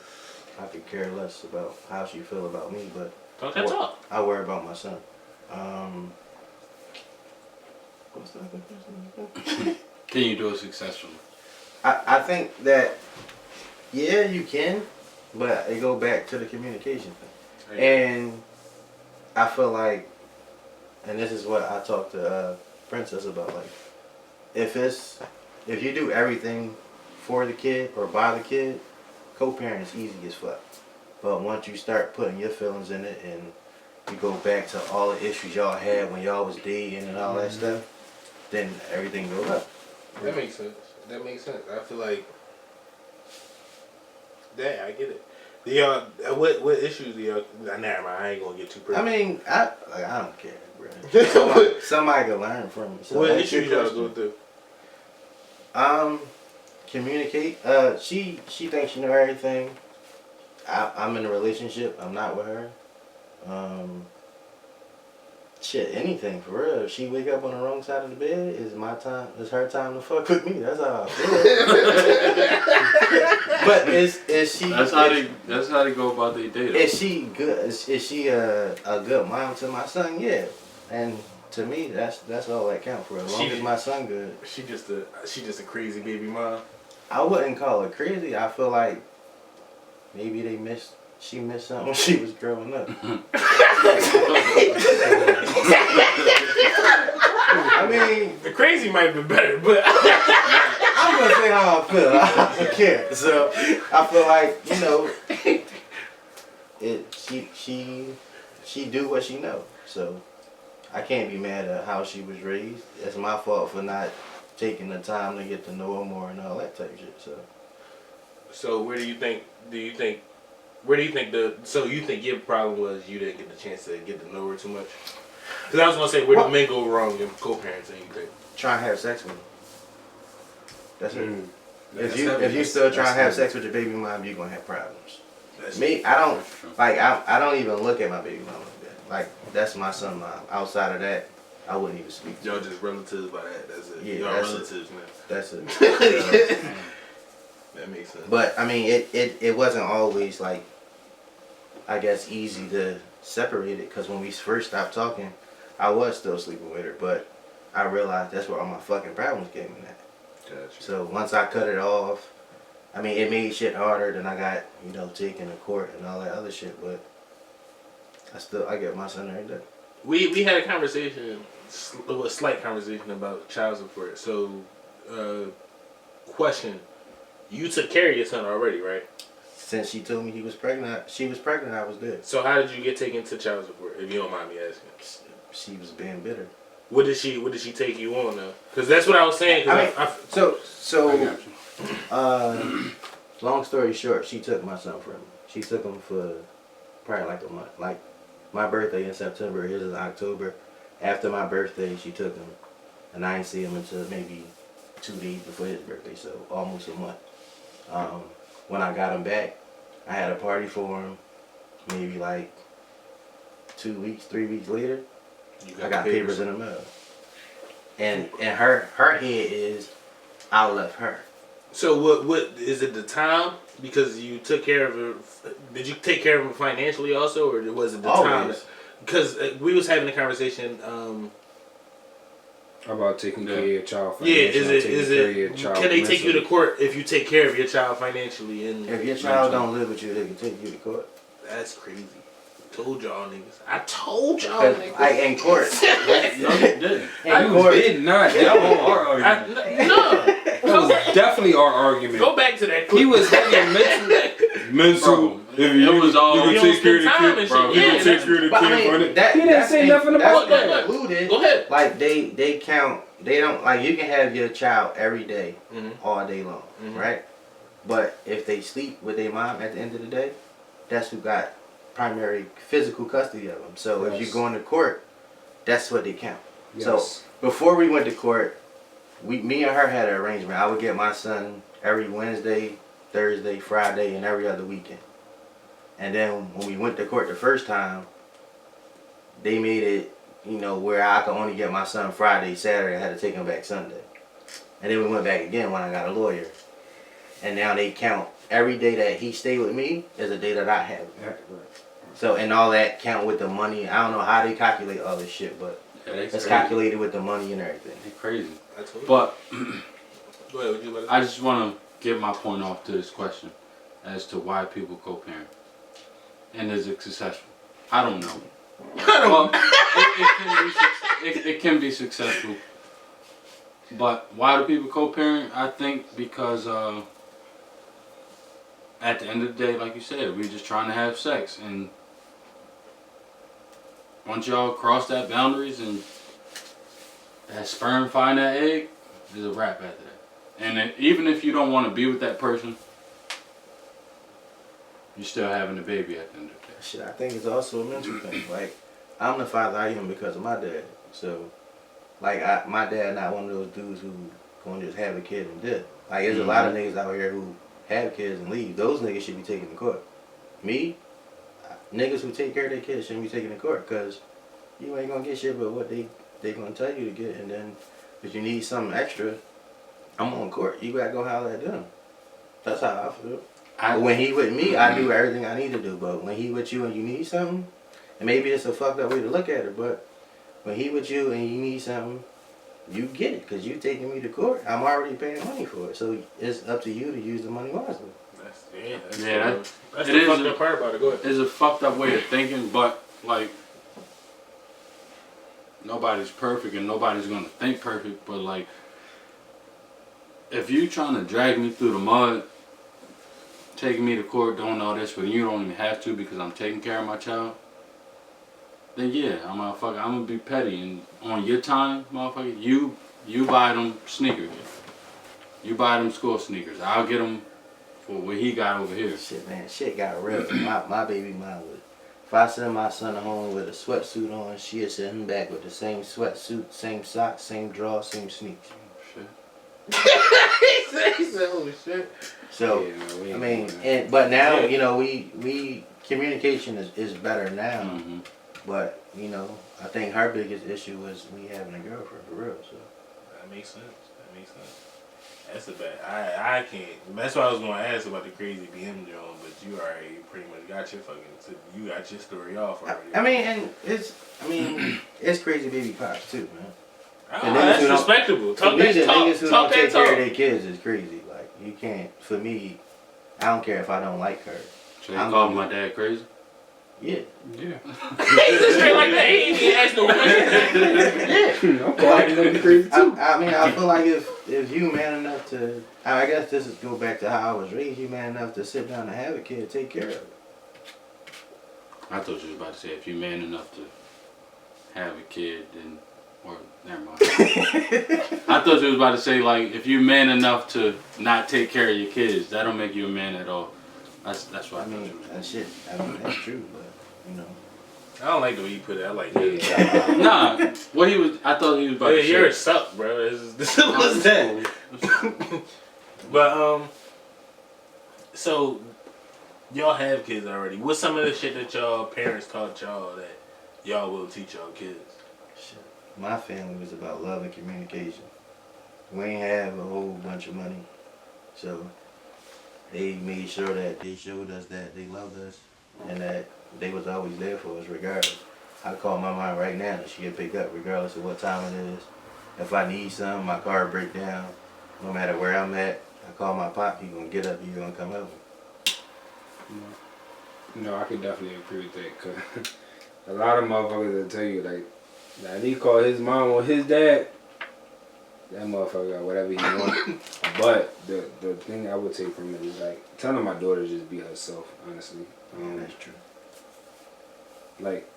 I could care less about how she feel about me, but Talk that talk. I worry about my son. What's the other question? can you do it successfully? I think that, yeah, you can, but it go back to the communication thing. And I feel like, and this is what I talked to Princess about, like, if you do everything for the kid or by the kid, co-parent is easy as fuck. But once you start putting your feelings in it and you go back to all the issues y'all had when y'all was dating and all that stuff, then everything goes up. That makes sense. That makes sense. I feel like, yeah, I get it. Do y'all, what issues do y'all? Nah, never mind. I ain't gonna get too personal. I mean, I don't care, bro. Somebody can learn from me. So what that's your issues y'all question. go through? Communicate. She thinks she know everything. I'm in a relationship. I'm not with her. Shit, anything for real. If she wake up on the wrong side of the bed, it's my time. It's her time to fuck with me. That's how I feel. But is she? That's how they go about their day. Is she good? Is she a good mom to my son? Yeah. And to me, that's all that counts for. As long as my son good. She just a crazy baby mom. I wouldn't call her crazy. I feel like maybe she missed something when she was growing up. I mean, The crazy might have been better, but I'm gonna say how I feel. I don't care. So I feel like, she do what she know. So I can't be mad at how she was raised. It's my fault for not taking the time to get to know her more and all that type of shit. So where do you think so you think your problem was you didn't get the chance to get to know her too much? Because I was gonna say, where do men go wrong in co-parenting? You think? try and have sex with her. That's it. That's If you still try to have sex with your baby mom, you're gonna have problems. That's Me, I don't like. I don't even look at my baby mom like that. Like, that's my son mom. Outside of that, I wouldn't even speak to Y'all her. just relatives by that. That's it. Yeah, Y'all that's it. relatives, man. That's it. That makes sense. But I mean, it wasn't always like, I guess, easy to separate it, because when we first stopped talking, I was still sleeping with her, but I realized that's where all my fucking problems came in at. Gotcha. So once I cut it off, I mean, it made shit harder. Then I got, taken to court and all that other shit, but I get my son every day. We had a conversation, a slight conversation about child support. So, question: you took care of your son already, right? Since she told me she was pregnant, I was good. So how did you get taken to child support? If you don't mind me asking. She was being bitter. What did she take you on though? Because that's what I was saying. I mean, I so long story short, she took my son from me. She took him for probably like a month. Like my birthday in September, his is October. After my birthday, she took him, and I didn't see him until maybe 2 days before his birthday, so almost a month. When I got him back, I had a party for him. Maybe like 2 weeks, 3 weeks later, I got papers in the mail. And her head is, I left her. So what is it the time? Because you took care of her. Did you take care of her financially also, or was it the time? Always. Because we was having a conversation. About taking care of your child Yeah, financially. is it? Can they take you to court if you take care of your child financially? And If your child don't live with you, they can take you to court. that's crazy. Told y'all niggas. I told y'all 'Cause, niggas. like in court. No, you didn't. In court. did not. That was our argument. No. That was definitely our argument. Go back to that clip. He was having mental. Bro, it was all. You don't spend time and shit. Yeah, take care of the But I kid. mean, that, He didn't say nothing about that. That's included. Go ahead. Like they count. They don't like you can have your child every day, Mhm. all day long, Mhm. right? But if they sleep with their mom at the end of the day, that's who got primary physical custody of them. So if Yes. you go into court, that's what they count. Yes. So before we went to court, me and her had an arrangement. I would get my son every Wednesday, Thursday, Friday, and every other weekend. And then when we went to court the first time, they made it, where I could only get my son Friday, Saturday. I had to take him back Sunday. And then we went back again when I got a lawyer. And now they count every day that he stayed with me as a day that I have. So, and all that count with the money. I don't know how they calculate all this shit, but Yeah, they it's crazy. calculated with the money and everything. They crazy. I told you. But Go ahead. What you about to I just want to get my point off to this question as to why people co-parent. And is it successful? I don't know. Well, it can be successful. But why do people co-parent? I think because at the end of the day, like you said, we're just trying to have sex. And once y'all cross that boundaries and that sperm find that egg, there's a wrap after that. And even if you don't want to be with that person, you're still having a baby at the end of the day. Shit, I think it's also a mental thing. Like, I'm the father I am because of my dad. So, like, my dad not one of those dudes who gonna just have a kid and dip. Like, there's a lot of niggas out here who have kids and leave. Those niggas should be taken to court. Me, niggas who take care of their kids shouldn't be taken to court because you ain't gonna get shit but what they gonna tell you to get. And then if you need something extra, I'm on court. You gotta go holler at them. That's how I feel. When he with me, I do everything I need to do. But when he with you and you need something, and maybe it's a fucked up way to look at it, but when he with you and you need something, you get it because you taking me to court. I'm already paying money for it, so it's up to you to use the money wisely. That's It the is fucked up part about it. Go ahead. It's a fucked up way of thinking, but like nobody's perfect and nobody's gonna think perfect. But like, if you trying to drag me through the mud, taking me to court, doing all this, but you don't even have to because I'm taking care of my child, then yeah, I'm gonna be petty and on your time, motherfucker, you buy them sneakers, you buy them school sneakers. I'll get them for what he got over here. Shit, man, shit got real. my baby mom would. If I send my son home with a sweatsuit on, she'd send him back with the same sweatsuit, same socks, same drawers, same sneakers. He said, "Holy shit." So, Yeah, I mean, but now, we communication is better now. Mm-hmm. But, I think her biggest issue was me having a girlfriend for real. So That makes sense. That's a bad. I can't. That's why I was gonna ask about the crazy BM Jones, but you already pretty much got your you got your story off already. I mean, and it's crazy baby pops too, man. Oh, that's respectable. For me, the niggas who don't take care of talk. their kids is crazy. Like, you can't. For me, I don't care if I don't like her. So you calling my dad crazy? Yeah. Yeah. He's just straight like that. He ain't even ask no questions. Yeah. I'm calling them crazy too. I mean, I feel like if you man enough to, I guess this is go back to how I was raised. You man enough to sit down and have a kid, take care of it. I thought you was about to say if you man enough to have a kid, then Or never mind. I thought you was about to say like if you're man enough to not take care of your kids, that don't make you a man at all. That's what I mean, that shit. I mean, that's true, but you know. I don't like the way you put it. I like that. Nah, what he was. I thought he was about to say. Yours suck, bro. It's simple as that. But so y'all have kids already. What's some of the shit that y'all parents taught y'all that y'all will teach y'all kids? Shit. My family was about love and communication. We ain't have a whole bunch of money, so they made sure that they showed us that they loved us and that they was always there for us regardless. I call my mom right now and she can pick up regardless of what time it is. If I need something, my car break down, no matter where I'm at, I call my pop, he gonna get up, he gonna come help me. No, I can definitely agree with that. Cause a lot of motherfuckers will tell you like, now he call his mom or his dad, that motherfucker got whatever he wants. But the thing I would take from it is like telling my daughter to just be herself. Honestly, That's true. like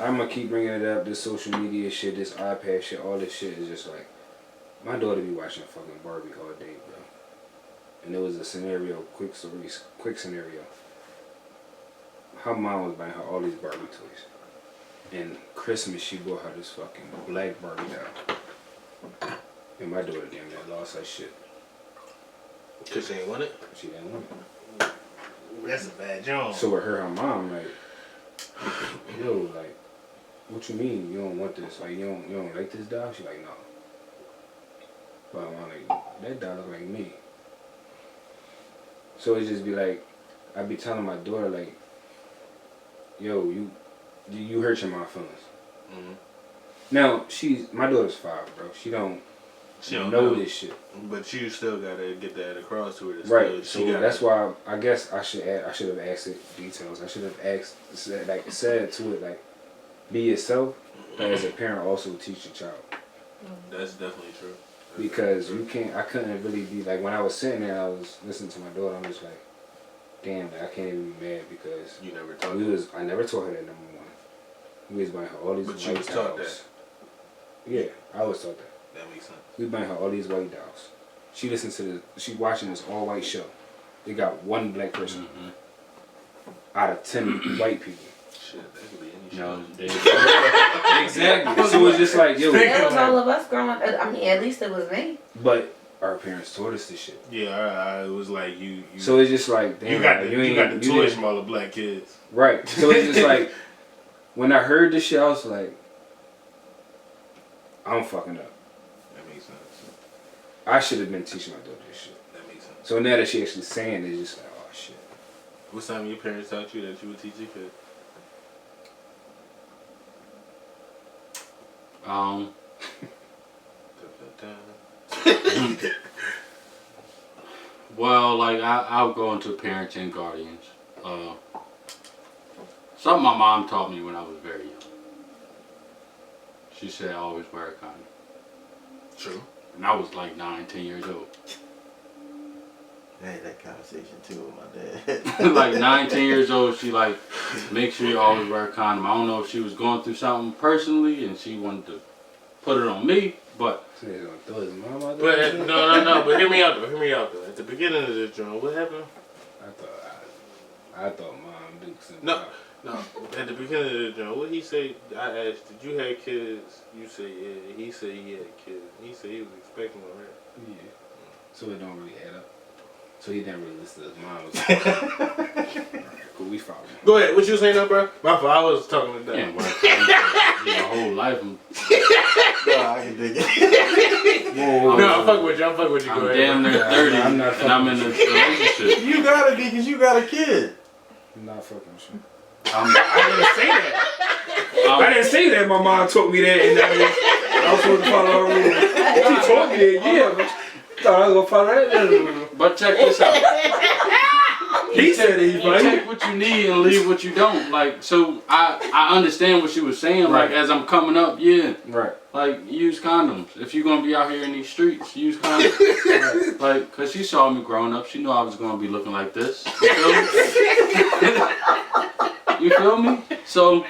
I'm gonna keep bringing it up. This social media shit, this iPad shit, all this shit is just like my daughter be watching fucking Barbie all day, bro. And there was a scenario, quick scenario. Her mom was buying her all these Barbie toys. And Christmas, she bought her this fucking black Barbie doll. And my daughter damn near lost her shit. Cause she ain't want it. She didn't want it. That's a bad job. So with her mom, like, yo, like, what you mean you don't want this? Like, you don't like this doll? She like, no. But I'm like, that doll look like me. So it just be like, I be telling my daughter like, yo, you hurt your mom's feelings. Mm-hmm. Now my daughter's 5, bro. She don't know this shit. But you still gotta get that across to her. Right. So that's why I guess I should have asked it details. I should have said to it like, be yourself, but as a parent also teach your child. That's definitely true. Because I couldn't really be like when I was sitting there, I was listening to my daughter. I'm just like, damn, I can't even be mad because you never taught I never taught her that, number one. We was buying her all these but white you was dolls. taught that. Yeah, I was taught that. That makes sense. We buying her all these white dolls. She listens to she watching this all white show. They got one black person out of 10 white people. Shit, that could be any No, shit. Exactly. So it's just like, yo. That was all of us growing up. I mean, at least it was me. But our parents taught us this shit. Yeah, it was like you. So it's just like, damn, you got the toys didn't- from all the black kids. Right. So it's just like, when I heard this shit, I was like, I'm fucking up. That makes sense. I should have been teaching my daughter this shit. That makes sense. So now that she actually saying it, it's just like, oh shit. What time your parents taught you that you would teach your kid? Well, like I'll go into parenting guardians. Something my mom taught me when I was very young. She said always wear a condom. True. And I was like 9, 10 years old. I had that conversation too with my dad. Like 9, 10 years old, she like, make sure you always wear a condom. I don't know if she was going through something personally and she wanted to put it on me, but So he's gonna throw his mom out But there? no. But hear me out though. At the beginning of this joint, what happened? I thought Mom Dukes and No. At the beginning of the joint, what he say? I asked, did you have kids? You say yeah. He said he had kids. He said he was expecting one, right? Yeah. So it don't really add up. So he didn't really listen to his mom. Cool, we follow him. Go ahead. What you saying, now, bro? My fault. I was talking to yeah, them. my whole life No, I can dig it. No, I'm fucking with you. Go I'm ahead. damn near 30 I'm not and I'm in a relationship. You gotta be because you got a kid. I'm not fucking with you. I didn't say that. I didn't say that. My mom taught me that, and I was supposed to follow her rules. She taught me that, yeah, but I thought I was gonna follow that. But check this out. He said it. You take what you need and leave what you don't. Like, so I understand what she was saying. Like, Right. as I'm coming up, yeah. Right. Like, use condoms. If you're going to be out here in these streets, use condoms. Like, because she saw me growing up. She knew I was going to be looking like this. You feel me? You feel me? So,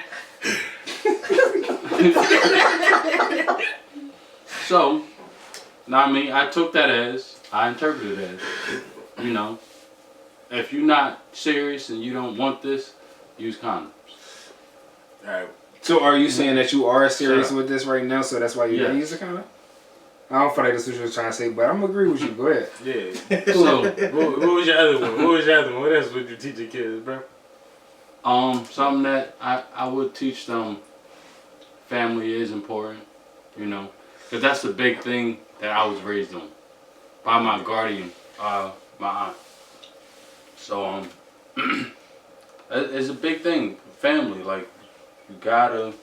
So, now I mean, I took that as, I interpreted it as, you know, if you're not serious and you don't want this, use condoms. Alright. So are you saying that you are serious Shut up. with this right now, so that's why you didn't use a condom? I don't feel like that's what you were trying to say, but I'm gonna agree with you. Go ahead. Yeah. So, What was your other one? What else would you teach your kids, bro? something that I would teach them, family is important, you know, because that's the big thing that I was raised on by my guardian, my aunt. So, it's a big thing, family. Like, you gotta,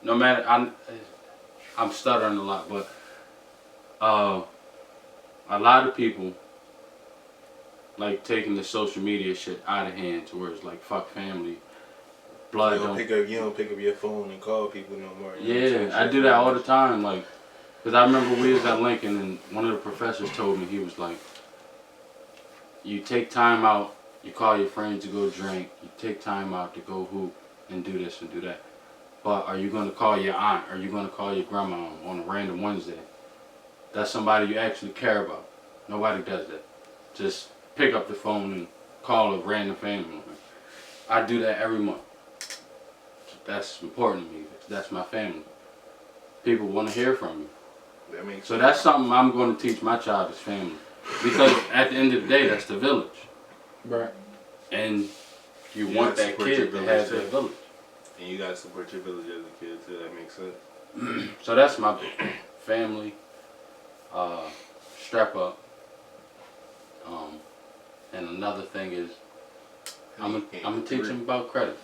no matter, I'm stuttering a lot, but a lot of people like taking the social media shit out of hand to where it's like fuck family, blood don't. You don't pick up your phone and call people no more. You know what I'm Yeah, I do that all the time. Like, cause I remember we was at Lincoln and one of the professors told me, he was like, you take time out, you call your friends to go drink, you take time out to go hoop and do this and do that. But are you gonna call your aunt? Are you gonna call your grandma on a random Wednesday? That's somebody you actually care about. Nobody does that. Just pick up the phone and call a random family member. I do that every month. That's important to me. That's my family. People want to hear from you. That makes So that's something I'm going to teach my child is family. Because at the end of the day, that's the village. Right. And you You want gotta that support kid your to village, have too. that village. And you gotta support your village as a kid too. That makes sense. So that's my family. Strap up. And another thing is, I'm gonna teach them about credit.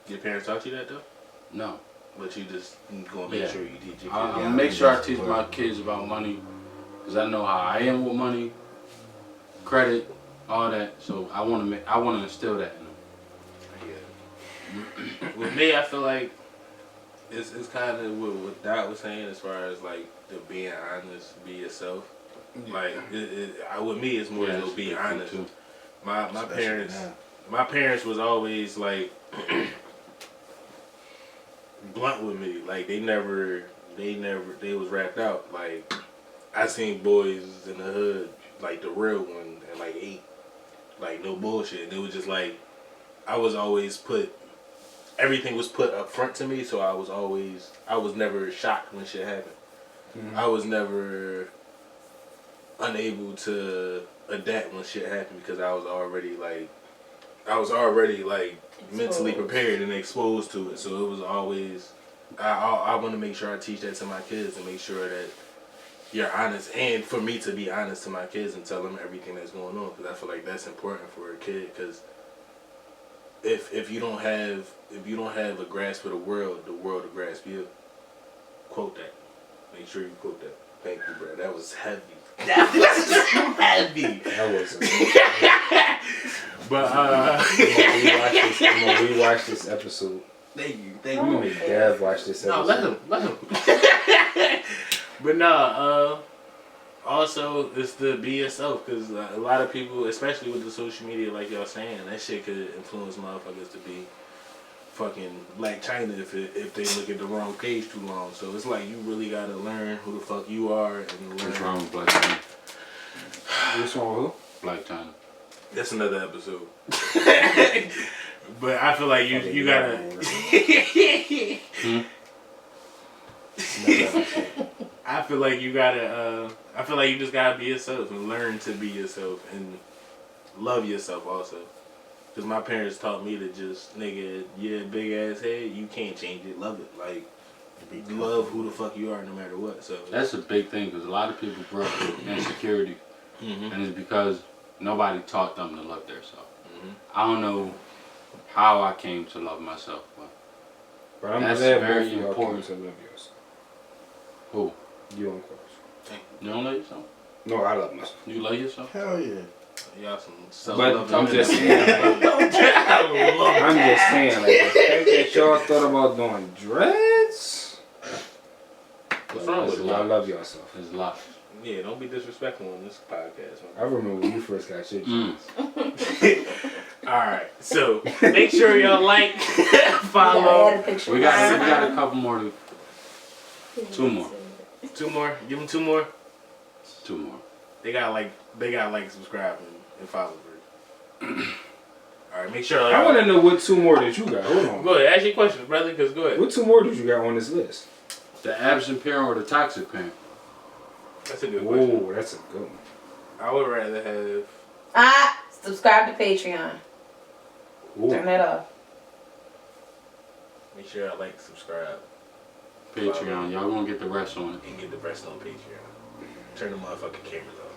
Your parents taught you that though? No. But you just gonna make Yeah. sure you teach your kids. I'm gonna make sure I teach my kids about money, because I know how I am with money, credit, all that. So I want to instill that in them. With me, I feel like it's kind of what Dot was saying as far as like the being honest, be yourself. Like with me, it's more so be honest. Too. My parents was always like blunt with me. Like they was wrapped out. Like I seen boys in the hood, like the real one, at like 8, like no bullshit. And it was just like I was always everything was put up front to me, so I was never shocked when shit happened. Mm-hmm. I was never unable to adapt when shit happened because I was already mentally prepared and exposed to it. So it was always I want to make sure I teach that to my kids and make sure that you're honest, and for me to be honest to my kids and tell them everything that's going on, because I feel like that's important for a kid. Because if you don't have a grasp of the world will grasp you. Quote that. Make sure you quote that. Thank you, bro. That was heavy. That was heavy. That was. But I'm gonna rewatch this episode. Thank you. I'm gonna make Dev watch this episode. No, let him. But no, also it's to be yourself, because a lot of people, especially with the social media, like y'all saying, that shit could influence motherfuckers to be fucking Black China if they look at the wrong page too long. So it's like you really gotta learn who the fuck you are and learn. What's wrong with Black China? What's wrong with who? Black China. That's another episode. But I feel like you gotta. I feel like you gotta. I feel like you just gotta be yourself and learn to be yourself and love yourself also. Because my parents taught me to just, nigga, yeah, big ass head, you can't change it. Love it. Like, love who the fuck you are no matter what. So That's a big thing, because a lot of people grew up with insecurity, mm-hmm. and it's because nobody taught them to love themselves. Mm-hmm. I don't know how I came to love myself, But I'm That's glad very both of y'all important. came to love yourself. who? You and Quellz. You don't love yourself? No, I love myself. You love yourself? Hell yeah. Y'all some But self-loving I'm just men. saying, I'm just saying, like, the fact that y'all thought about doing dreads. What's wrong with it? Y'all love yourself. There's a lot. Yeah, don't be disrespectful on this podcast. I remember when you first got your Mm. dreads. Alright, so make sure y'all like, Yeah, follow. add a picture. We got a couple more. Two more. 2 more. Give them 2 more. 2 more. They got like, subscribe, and follow. Alright, make sure. Like, I want to know what 2 more that you got. Hold on. Go ahead, ask your question, brother. Cause go ahead. What 2 more did you got on this list? The absent parent or the toxic parent? That's a good question. Whoa, that's a good one. I would rather have. Subscribe to Patreon. Ooh. Turn that off. Make sure I like, subscribe, Patreon. Y'all gonna get the rest on it. and get the rest on Patreon. Turn the motherfucking cameras off.